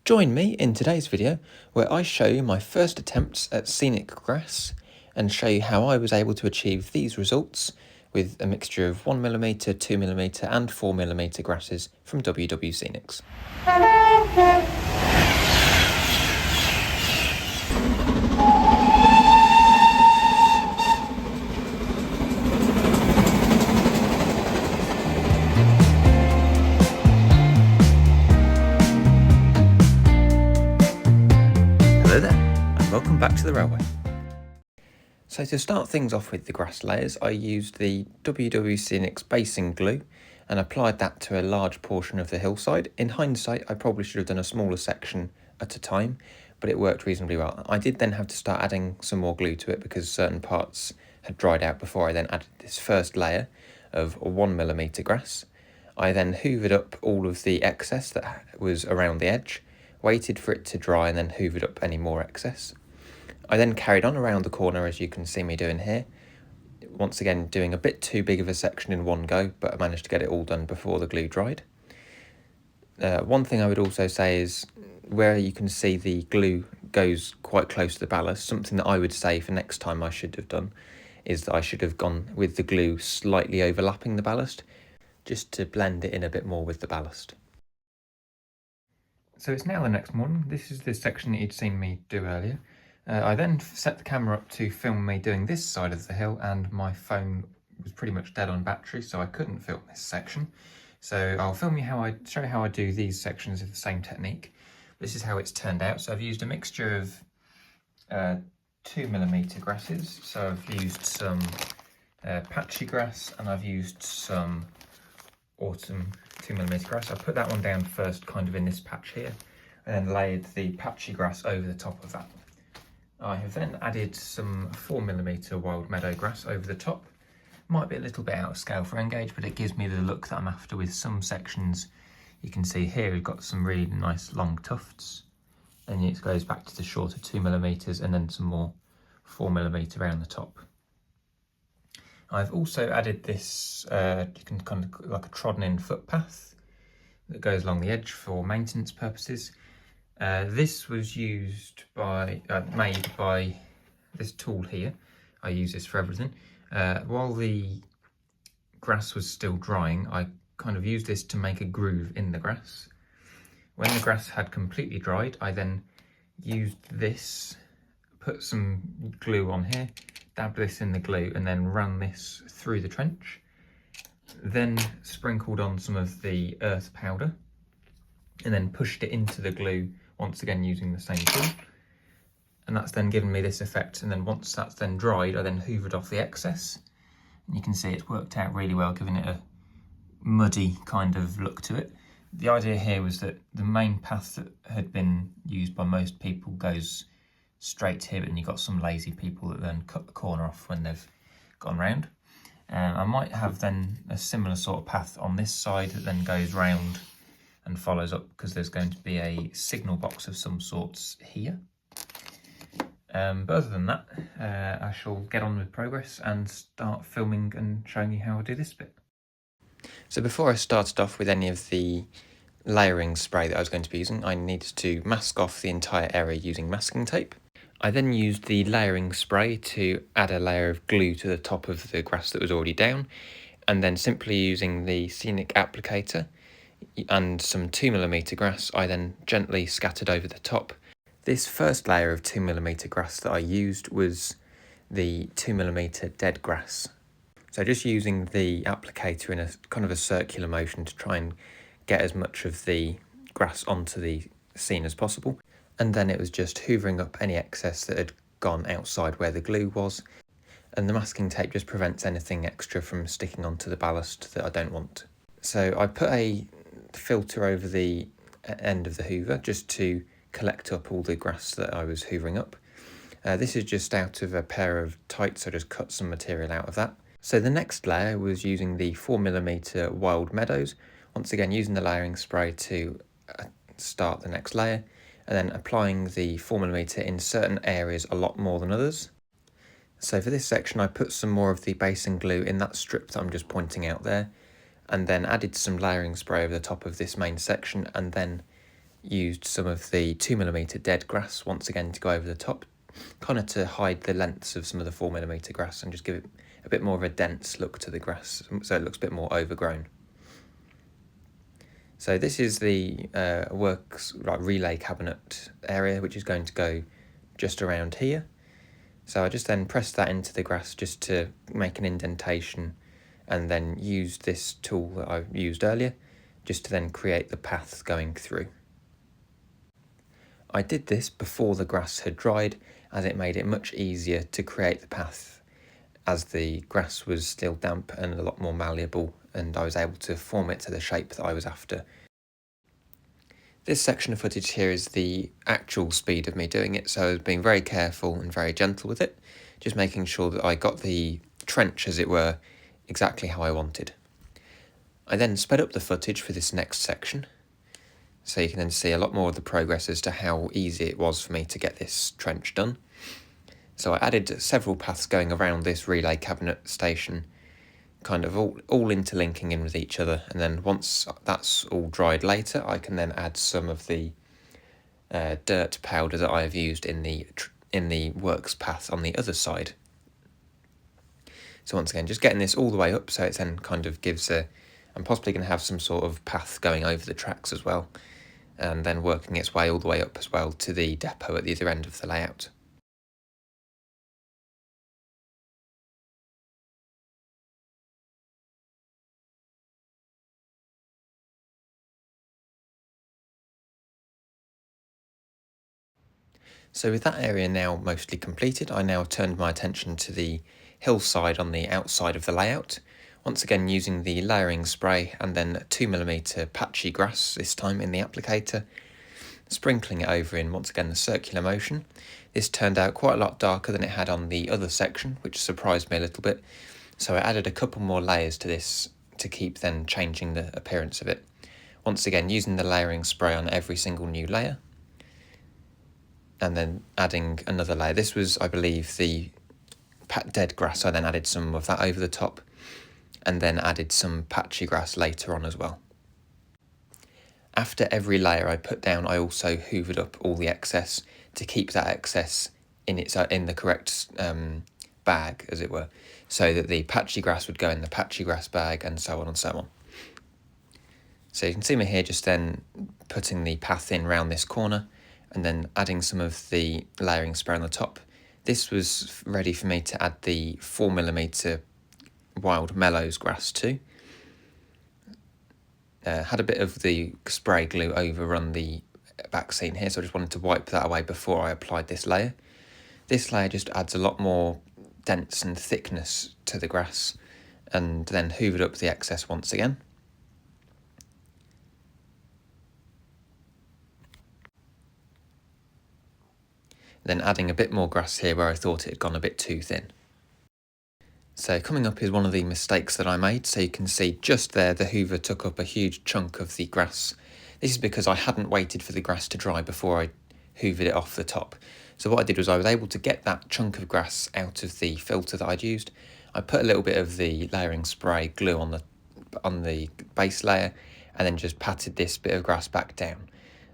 Join me in today's video where I show you my first attempts at scenic grass and show you how I was able to achieve these results with a mixture of 1mm, 2mm and 4mm grasses from WWScenics. Hello there, and welcome back to the railway. So to start things off with the grass layers, I used the WWScenics basing glue and applied that to a large portion of the hillside. In hindsight, I probably should have done a smaller section at a time, but it worked reasonably well. I did then have to start adding some more glue to it because certain parts had dried out before I then added this first layer of 1mm grass. I then hoovered up all of the excess that was around the edge, waited for it to dry and then hoovered up any more excess. I then carried on around the corner, as you can see me doing here, once again doing a bit too big of a section in one go, but I managed to get it all done before the glue dried. One thing I would also say is where you can see the glue goes quite close to the ballast, something that I would say for next time I should have done is that I should have gone with the glue slightly overlapping the ballast, just to blend it in a bit more with the ballast. So it's now the next morning. This is the section that you'd seen me do earlier. I then set the camera up to film me doing this side of the hill, and my phone was pretty much dead on battery, so I couldn't film this section. So I'll show you how I do these sections with the same technique. This is how it's turned out. So I've used a mixture of 2mm grasses. So I've used some patchy grass and I've used some autumn 2mm grass. I put that one down first, kind of in this patch here, and then layered the patchy grass over the top of that. I have then added some 4mm wild meadow grass over the top. Might be a little bit out of scale for Engage, but it gives me the look that I'm after with some sections. You can see here we've got some really nice long tufts, and it goes back to the shorter 2mm and then some more 4mm around the top. I've also added this, you can kind of like a trodden in footpath that goes along the edge for maintenance purposes. This was made by this tool here. I use this for everything. While the grass was still drying, I kind of used this to make a groove in the grass. When the grass had completely dried, I then used this, put some glue on here, dabbed this in the glue and then ran this through the trench. Then sprinkled on some of the earth powder and then pushed it into the glue, once again using the same tool. And that's then given me this effect, and then once that's then dried, I then hoovered off the excess. And you can see it's worked out really well, giving it a muddy kind of look to it. The idea here was that the main path that had been used by most people goes straight here, and you've got some lazy people that then cut the corner off when they've gone round. I might have then a similar sort of path on this side that then goes round and follows up, because there's going to be a signal box of some sorts here. But other than that, I shall get on with progress and start filming and showing you how I do this bit. So before I started off with any of the layering spray that I was going to be using, I needed to mask off the entire area using masking tape. I then used the layering spray to add a layer of glue to the top of the grass that was already down, and then simply using the Scenic applicator and some 2mm grass, I then gently scattered over the top. This first layer of 2mm grass that I used was the 2mm dead grass. So just using the applicator in a kind of a circular motion to try and get as much of the grass onto the scene as possible. And then it was just hoovering up any excess that had gone outside where the glue was. And the masking tape just prevents anything extra from sticking onto the ballast that I don't want. So I put a filter over the end of the hoover just to collect up all the grass that I was hoovering up. This is just out of a pair of tights, so I just cut some material out of that. So the next layer was using the 4mm wild meadows, once again using the layering spray to start the next layer, and then applying the 4mm in certain areas a lot more than others. So for this section I put some more of the basing glue in that strip that I'm just pointing out there, and then added some layering spray over the top of this main section, and then used some of the 2mm dead grass once again to go over the top, kind of to hide the lengths of some of the 4mm grass and just give it a bit more of a dense look to the grass, so it looks a bit more overgrown. So this is the works relay cabinet area, which is going to go just around here. So I just then pressed that into the grass just to make an indentation, and then used this tool that I used earlier just to then create the paths going through. I did this before the grass had dried, as it made it much easier to create the path, as the grass was still damp and a lot more malleable, and I was able to form it to the shape that I was after. This section of footage here is the actual speed of me doing it, so I was being very careful and very gentle with it, just making sure that I got the trench, as it were, exactly how I wanted. I then sped up the footage for this next section, so you can then see a lot more of the progress as to how easy it was for me to get this trench done. So I added several paths going around this relay cabinet station, kind of all interlinking in with each other, and then once that's all dried later, I can then add some of the dirt powder that I have used in the works path on the other side. So once again, just getting this all the way up, so it then kind of gives I'm possibly going to have some sort of path going over the tracks as well, and then working its way all the way up as well to the depot at the other end of the layout. So with that area now mostly completed, I now turned my attention to the hillside on the outside of the layout, once again using the layering spray and then 2mm patchy grass, this time in the applicator, sprinkling it over in once again the circular motion. This turned out quite a lot darker than it had on the other section, which surprised me a little bit, so I added a couple more layers to this to keep then changing the appearance of it. Once again using the layering spray on every single new layer, and then adding another layer. This was, I believe, the dead grass, so I then added some of that over the top, and then added some patchy grass later on as well. After every layer I put down, I also hoovered up all the excess to keep that excess in the correct bag, as it were, so that the patchy grass would go in the patchy grass bag, and so on and so on. So you can see me here just then putting the path in round this corner, and then adding some of the layering spray on the top. This was ready for me to add the 4mm wild mellows grass too. Had a bit of the spray glue overrun the back scene here, so I just wanted to wipe that away before I applied this layer. This layer just adds a lot more dense and thickness to the grass, and then hoovered up the excess once again. Then adding a bit more grass here where I thought it had gone a bit too thin. So coming up is one of the mistakes that I made. So you can see just there the hoover took up a huge chunk of the grass. This is because I hadn't waited for the grass to dry before I hoovered it off the top. So what I did was I was able to get that chunk of grass out of the filter that I'd used. I put a little bit of the layering spray glue on the base layer, and then just patted this bit of grass back down.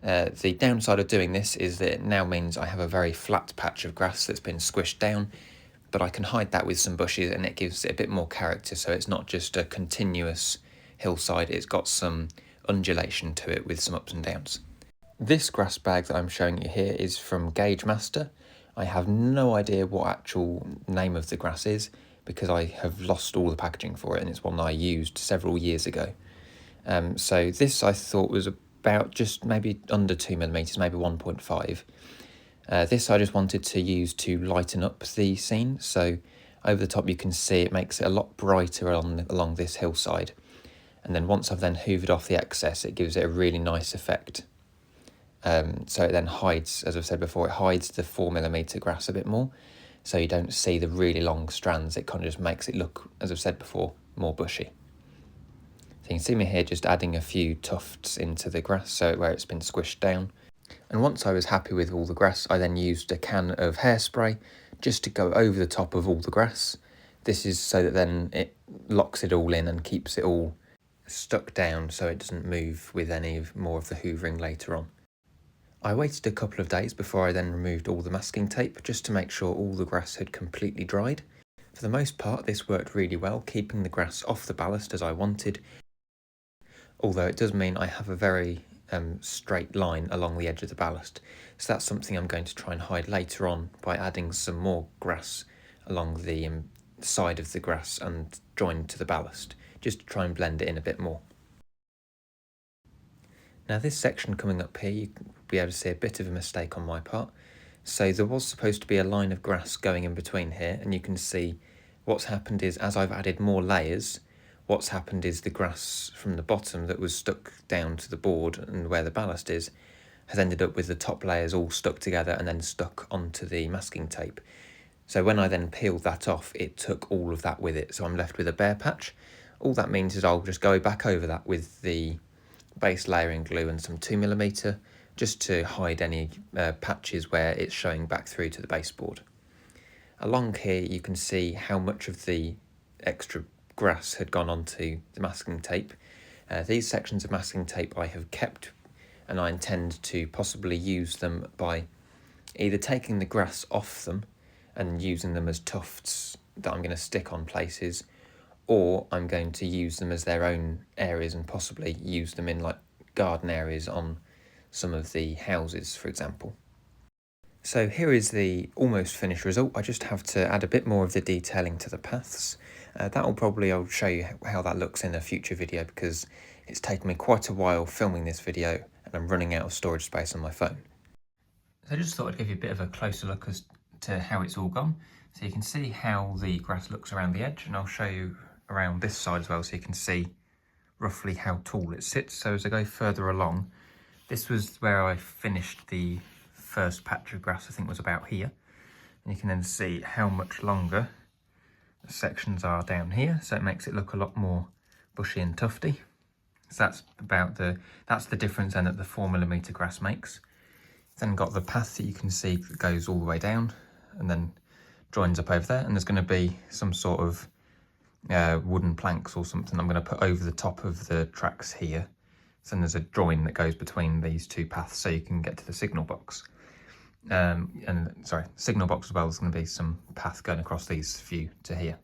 The downside of doing this is that it now means I have a very flat patch of grass that's been squished down, but I can hide that with some bushes, and it gives it a bit more character, so it's not just a continuous hillside, it's got some undulation to it with some ups and downs. This grass bag that I'm showing you here is from Gauge Master. I have no idea what actual name of the grass is, because I have lost all the packaging for it, and it's one I used several years ago. So this I thought was about just maybe under 2mm, maybe 1.5. This I just wanted to use to lighten up the scene, so over the top you can see it makes it a lot brighter along this hillside, and then once I've then hoovered off the excess, it gives it a really nice effect. So it then hides, as I've said before, it hides the 4mm grass a bit more, so you don't see the really long strands. It kind of just makes it look, as I've said before, more bushy. So you can see me here just adding a few tufts into the grass, so where it's been squished down. And once I was happy with all the grass, I then used a can of hairspray just to go over the top of all the grass. This is so that then it locks it all in and keeps it all stuck down so it doesn't move with any more of the hoovering later on. I waited a couple of days before I then removed all the masking tape, just to make sure all the grass had completely dried. For the most part, this worked really well, keeping the grass off the ballast as I wanted, although it does mean I have a very straight line along the edge of the ballast. So that's something I'm going to try and hide later on by adding some more grass along the side of the grass and joined to the ballast, just to try and blend it in a bit more. Now this section coming up here, you can be able to see a bit of a mistake on my part. So there was supposed to be a line of grass going in between here, and you can see what's happened is, as I've added more layers, what's happened is the grass from the bottom that was stuck down to the board and where the ballast is, has ended up with the top layers all stuck together and then stuck onto the masking tape. So when I then peeled that off, it took all of that with it, so I'm left with a bare patch. All that means is I'll just go back over that with the base layering glue and some 2mm, just to hide any patches where it's showing back through to the baseboard. Along here you can see how much of the extra grass had gone onto the masking tape. These sections of masking tape I have kept, and I intend to possibly use them by either taking the grass off them and using them as tufts that I'm going to stick on places, or I'm going to use them as their own areas and possibly use them in like garden areas on some of the houses, for example. So here is the almost finished result. I just have to add a bit more of the detailing to the paths. I'll show you how that looks in a future video, because it's taken me quite a while filming this video and I'm running out of storage space on my phone. So I just thought I'd give you a bit of a closer look as to how it's all gone. So you can see how the grass looks around the edge, and I'll show you around this side as well, so you can see roughly how tall it sits. So as I go further along, this was where I finished the first patch of grass, I think was about here, and you can then see how much longer the sections are down here, so it makes it look a lot more bushy and tufty. So that's the difference then that the 4mm grass makes. Then got the path that you can see that goes all the way down and then joins up over there, and there's going to be some sort of wooden planks or something I'm going to put over the top of the tracks here. So then there's a join that goes between these two paths so you can get to the signal box. Signal box as well, there's going to be some path going across these few to here.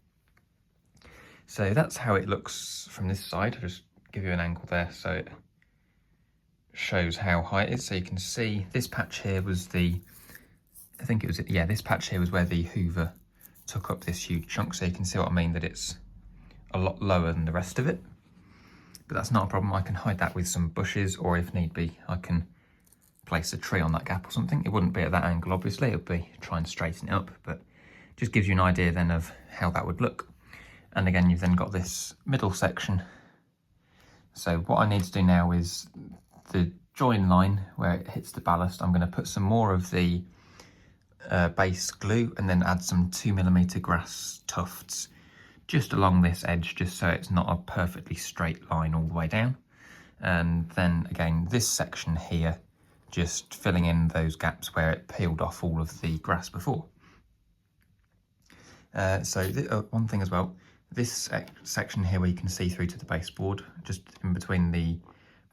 So that's how it looks from this side. I'll just give you an angle there so it shows how high it is. So you can see this patch here was this patch here was where the hoover took up this huge chunk, so you can see what I mean, that it's a lot lower than the rest of it. But that's not a problem. I can hide that with some bushes, or if need be, I can place a tree on that gap or something. It wouldn't be at that angle, obviously. It would be try and straighten it up, but just gives you an idea then of how that would look. And again, you've then got this middle section. So what I need to do now is the join line where it hits the ballast. I'm going to put some more of the base glue and then add some 2mm grass tufts just along this edge, just so it's not a perfectly straight line all the way down. And then again, this section here, just filling in those gaps where it peeled off all of the grass before. One thing as well, this section here where you can see through to the baseboard, just in between the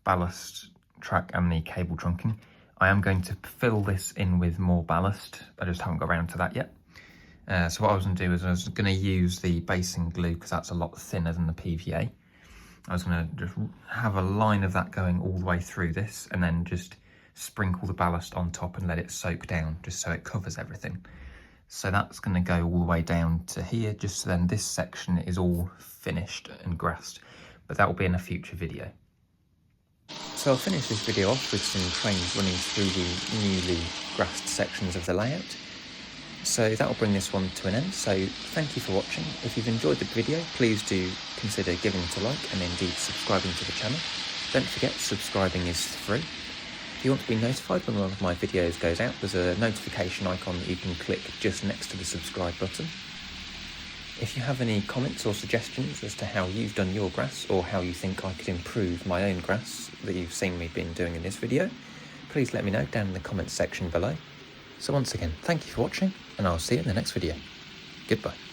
ballast track and the cable trunking, I am going to fill this in with more ballast. I just haven't got around to that yet. So what I was going to do is I was going to use the basing glue, because that's a lot thinner than the PVA. I was going to just have a line of that going all the way through this, and then just sprinkle the ballast on top and let it soak down, just so it covers everything. So that's going to go all the way down to here, just so then this section is all finished and grassed, but that will be in a future video. So I'll finish this video off with some trains running through the newly grassed sections of the layout. So that'll bring this one to an end. So thank you for watching. If you've enjoyed the video, please do consider giving it a like and indeed subscribing to the channel. Don't forget, subscribing is free. If you want to be notified when one of my videos goes out, there's a notification icon that you can click just next to the subscribe button. If you have any comments or suggestions as to how you've done your grass, or how you think I could improve my own grass that you've seen me been doing in this video, please let me know down in the comments section below. So once again, thank you for watching, and I'll see you in the next video. Goodbye.